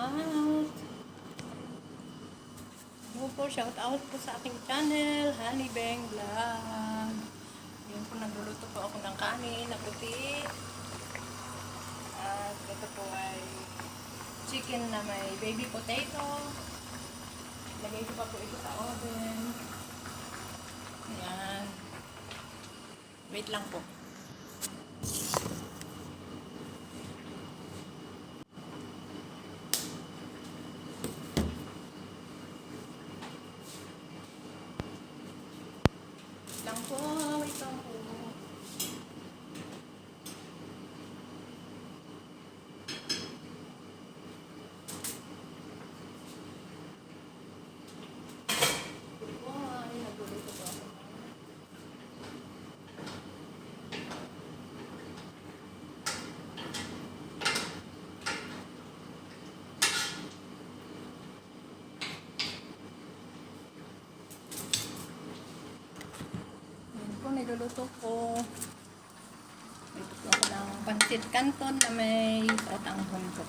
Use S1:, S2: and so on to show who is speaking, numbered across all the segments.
S1: out. Hello po, shout out po sa aking channel, Honey Bang Vlog. Yun po, nagluluto po ako ng kanin na puti. At ito po ay chicken na may baby potato. Lagay ko pa po ito sa oven. Ayan. Wait lang po. Wait lang po. Nagluluto po ako. Niluluto ko. Ito po ako ng pancit canton na may otang hongo.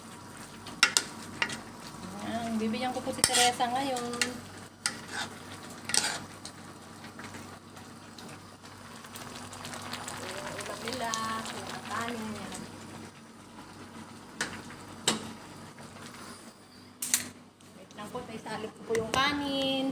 S1: Ayan, bibigyan ko po si Teresa ngayon. Ito yung ulam nila, yung kanin niya. Wait lang po, isalip ko po yung kanin.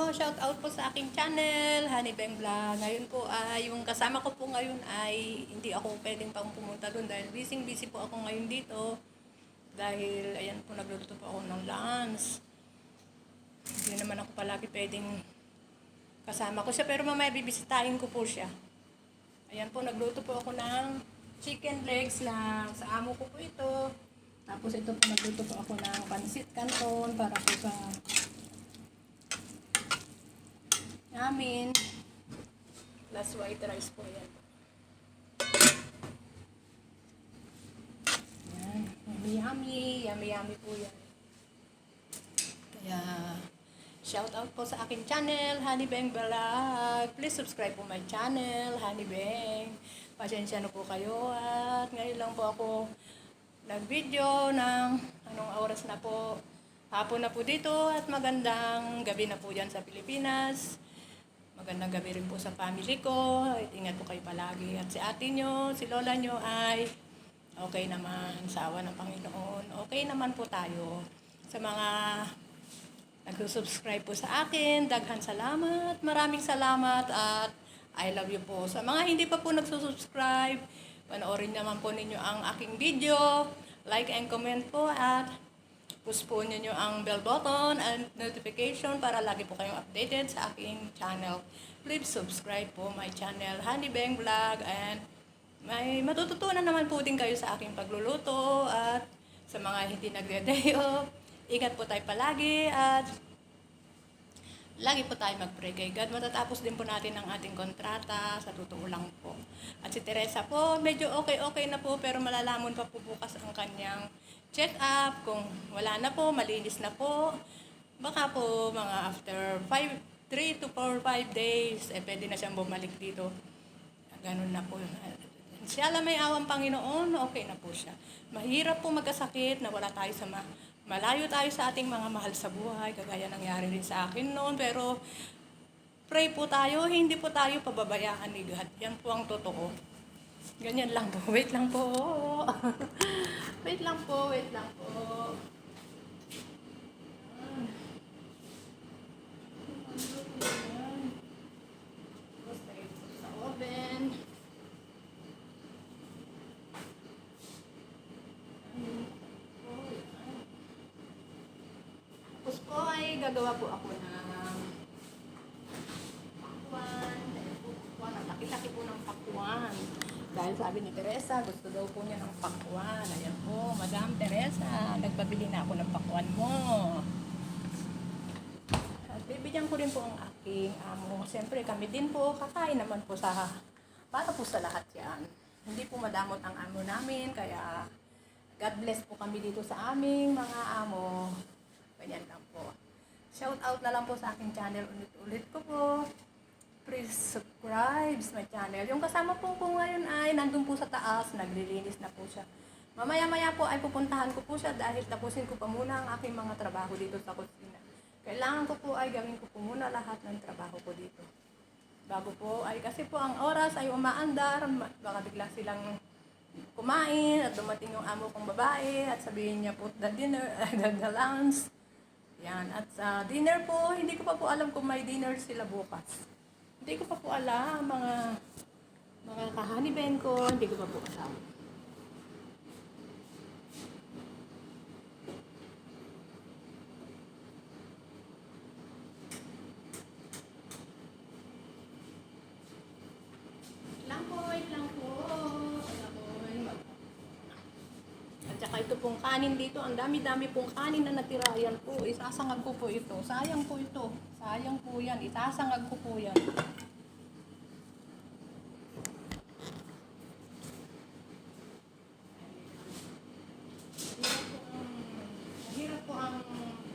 S1: Shout out po sa aking channel, Honey Bang Vlog. Ngayon po ay yung kasama ko po ngayon ay hindi ako pwedeng pang pumunta doon dahil busy po ako ngayon dito. Dahil ayan po, nagluluto po ako ng lunch. Hindi naman ako palagi pwedeng kasama ko siya, pero mamaya bibisitahin ko po siya. Ayan po, nagluto po ako ng chicken legs na sa amo ko po ito. Tapos ito po, nagluto po ako ng pancit canton para po sa namin. Plus white rice po yan. Yan. Yummy po yan. Kaya, shout out po sa aking channel, Honey Bang Vlog. Please subscribe po my channel, Honey Bang. Pasensya na po kayo at ngayon lang po ako nag-video ng anong oras na po. Hapon na po dito at magandang gabi na po dyan sa Pilipinas. Magandang gabi rin po sa family ko. Ingat po kayo palagi. At si ate nyo, si lola nyo ay okay naman. Sa awa ng Panginoon. Okay naman po tayo. Sa mga nag-subscribe po sa akin, daghan salamat. Maraming salamat at I love you po. Sa mga hindi pa po nagsusubscribe, panoorin naman po ninyo ang aking video. Like and comment po at push po nyo ang bell button and notification para lagi po kayong updated sa aking channel. Please subscribe po my channel, Honey Bang Vlog, and may matututunan naman po din kayo sa aking pagluluto at sa mga hindi nagde-day off. Ingat po tayo palagi at lagi po tayo mag-pray kay God. Matatapos din po natin ang ating kontrata, sa totoo lang po. At si Teresa po, medyo okay na po, pero malalamon pa po bukas ang kanyang check-up. Kung wala na po, malinis na po, baka po mga after 3 to 4, 5 days, pwede na siyang bumalik dito. Ganun na po. Siya lang may awang Panginoon, okay na po siya. Mahirap po magkasakit na wala tayo sa malayo tayo sa ating mga mahal sa buhay, kagaya nangyari rin sa akin noon, pero pray po tayo, hindi po tayo pababayaan ni God. Yan po ang totoo. Ganyan lang po. Wait lang po. Wait lang po, wait lang po. Tapos lagay ko sa oven. Tapos po ay gagawa po ako ng pakwan. Ang laki-laki po ng pakwan. Dahil sabi ni Teresa, gusto daw po niya ng pakwan. Ayan po, Madam Teresa, nagpabili na ako ng pakwan mo. At bibigyan ko rin po ang aking amo. Siyempre kami din po, kakain naman po para po sa lahat yan. Hindi po madamot ang amo namin, kaya God bless po kami dito sa aming mga amo. Ganyan lang po. Shout out na lang po sa aking channel. Ulit-ulit ko po. Please subscribe sa my channel. Yung kasama po ngayon ay nandun po sa taas. Naglilinis na po siya. Mamaya-maya po ay pupuntahan ko po siya dahil tapusin ko pa muna ang aking mga trabaho dito sa kusina. Kailangan ko po ay gawin ko po muna lahat ng trabaho ko dito. Bago po ay kasi po ang oras ay umaandar. Baka bigla silang kumain at dumating yung amo kong babae at sabihin niya po the dinner, the lunch. Yan. At sa dinner po, hindi ko pa po alam kung may dinner sila bukas. Hindi ko pa po alam, mga kahaniben ko, hindi ko pa po alam. Lang po. At saka ito pong kanin dito, ang dami-dami pong kanin na natira. Yan po, isasangag ko po ito. Sayang po ito. Sayang po yan. Isasangag ko po yan. Hirap po ang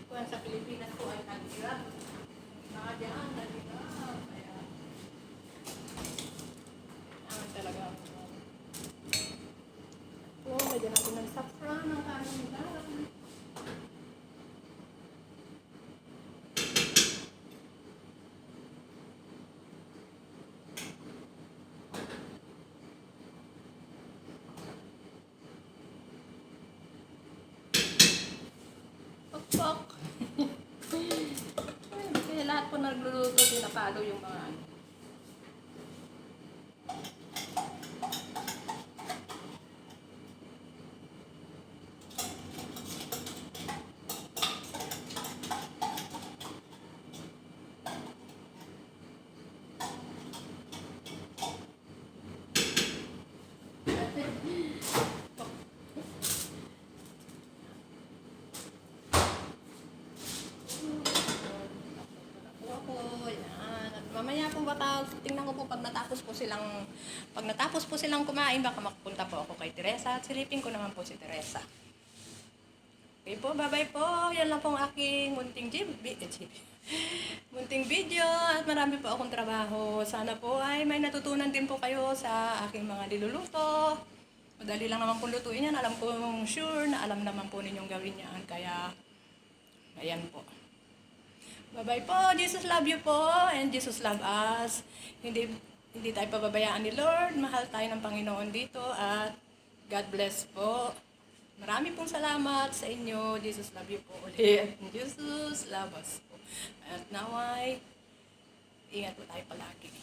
S1: kuwan sa Pilipinas po ay naghirap. Mga dyan, naghirap. Kaya, talaga. So, medyo natin ng saffron ng kanin nila. Pok-pok. Kaya lahat po nagluluto, pinapalo yung mga ano. Mamaya po baka tingnan ko po pag natapos po silang kumain, baka makapunta po ako kay Teresa at silipin ko naman po si Teresa. Okay po, bye-bye po. Yan lang po ang aking munting video at marami po akong trabaho. Sana po ay may natutunan din po kayo sa aking mga niluluto. Madali lang naman po lutuin yan. Alam ko sure na alam naman po ninyong gawin yan. Kaya, ayan po. Bye-bye po. Jesus love you po. And Jesus love us. Hindi tayo pababayaan ni Lord. Mahal tayo ng Panginoon dito. At God bless po. Marami pong salamat sa inyo. Jesus love you po ulit. And Jesus love us po. At naway, ingat po tayo palagi.